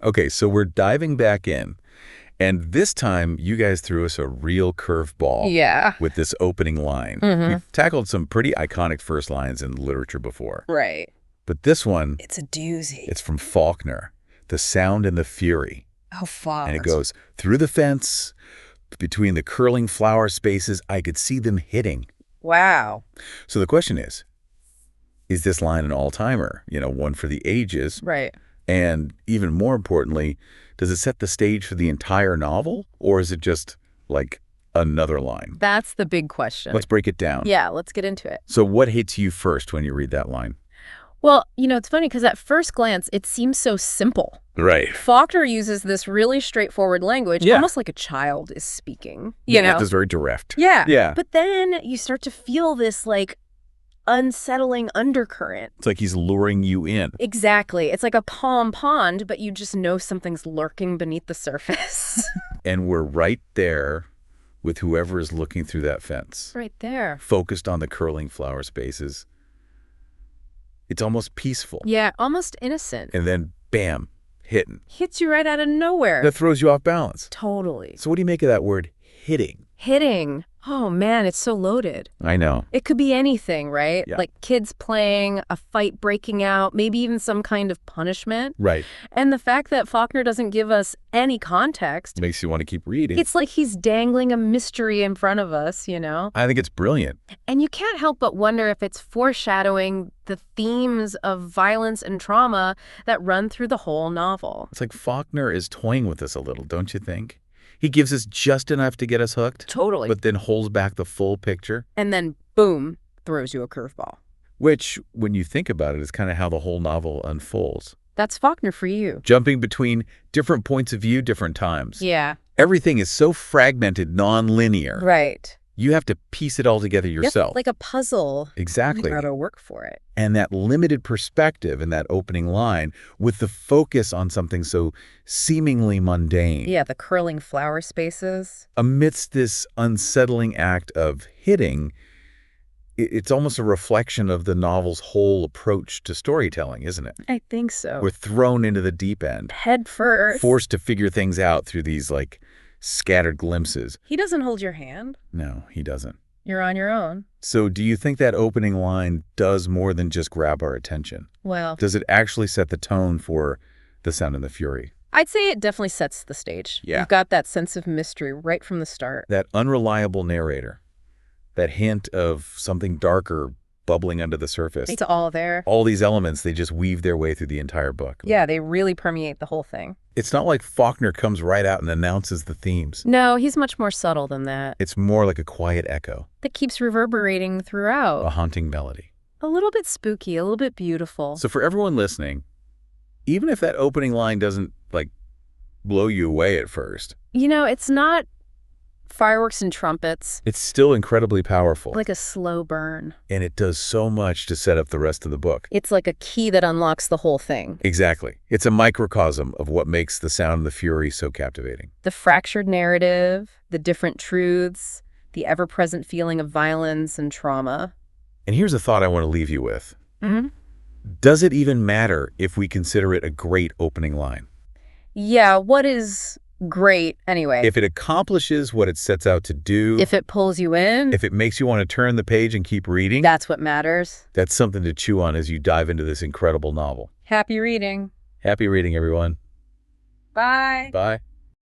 Okay, so we're diving back in. And this time, you guys threw us a real curveball Yeah. with this opening line. Mm-hmm. We've tackled some pretty iconic first lines in literature before. Right. But this one, It's a doozy. it's from Faulkner, The Sound and the Fury. Oh, fuck. And it goes, through the fence, between the curling flower spaces, I could see them hitting. Wow. So the question is this line an all-timer? One for the ages? Right. And even more importantly, does it set the stage for the entire novel? Or is it just like another line? That's the big question. Let's break it down. Yeah, let's get into it. So what hits you first when you read that line? Well, it's funny because at first glance, it seems so simple. Right. Faulkner uses this really straightforward language, almost like a child is speaking, you know? It's very direct. Yeah. Yeah. But then you start to feel this, unsettling undercurrent. It's like he's luring you in. Exactly. It's like a palm pond, but you just know something's lurking beneath the surface. And we're right there with whoever is looking through that fence. Right there. Focused on the curling flower spaces. It's almost peaceful. Yeah, almost innocent. And then, bam, hitting. Hits you right out of nowhere. That throws you off balance. Totally. So what do you make of that word, hitting? Hitting. Oh, man, it's so loaded. I know. It could be anything, right? Yeah. Like kids playing, a fight breaking out, maybe even some kind of punishment. Right. And the fact that Faulkner doesn't give us any context. Makes you want to keep reading. It's like he's dangling a mystery in front of us, I think it's brilliant. And you can't help but wonder if it's foreshadowing the themes of violence and trauma that run through the whole novel. It's like Faulkner is toying with us a little, don't you think? He gives us just enough to get us hooked. Totally. But then holds back the full picture. And then, boom, throws you a curveball. Which, when you think about it, is kind of how the whole novel unfolds. That's Faulkner for you. Jumping between different points of view, different times. Yeah. Everything is so fragmented, non-linear. Right. You have to piece it all together yourself. Yep, like a puzzle. Exactly. You gotta work for it. And that limited perspective in that opening line with the focus on something so seemingly mundane. Yeah, the curling flower spaces. Amidst this unsettling act of hitting, it's almost a reflection of the novel's whole approach to storytelling, isn't it? I think so. We're thrown into the deep end. Head first. Forced to figure things out through these, scattered glimpses. He doesn't hold your hand. No, he doesn't. You're on your own. So do you think that opening line does more than just grab our attention? Well, Does it actually set the tone for The Sound and the Fury? I'd say it definitely sets the stage. Yeah. You've got that sense of mystery right from the start. That unreliable narrator, that hint of something darker bubbling under the surface. It's all there. All these elements, they just weave their way through the entire book. Yeah, they really permeate the whole thing. It's not like Faulkner comes right out and announces the themes. No, he's much more subtle than that. It's more like a quiet echo, That keeps reverberating throughout. a haunting melody. A little bit spooky, a little bit beautiful. So for everyone listening, even if that opening line doesn't, blow you away at first, It's not fireworks and trumpets. it's still incredibly powerful. Like a slow burn. And it does so much to set up the rest of the book. It's like a key that unlocks the whole thing. Exactly. It's a microcosm of what makes The Sound and the Fury so captivating. The fractured narrative, the different truths, the ever-present feeling of violence and trauma. And here's a thought I want to leave you with. Mm-hmm. Does it even matter if we consider it a great opening line? Yeah, what is great anyway? If it accomplishes what it sets out to do, If it pulls you in, if it makes you want to turn the page and keep reading, that's what matters. that's something to chew on as you dive into this incredible novel. Happy reading. Happy reading, everyone. Bye. Bye.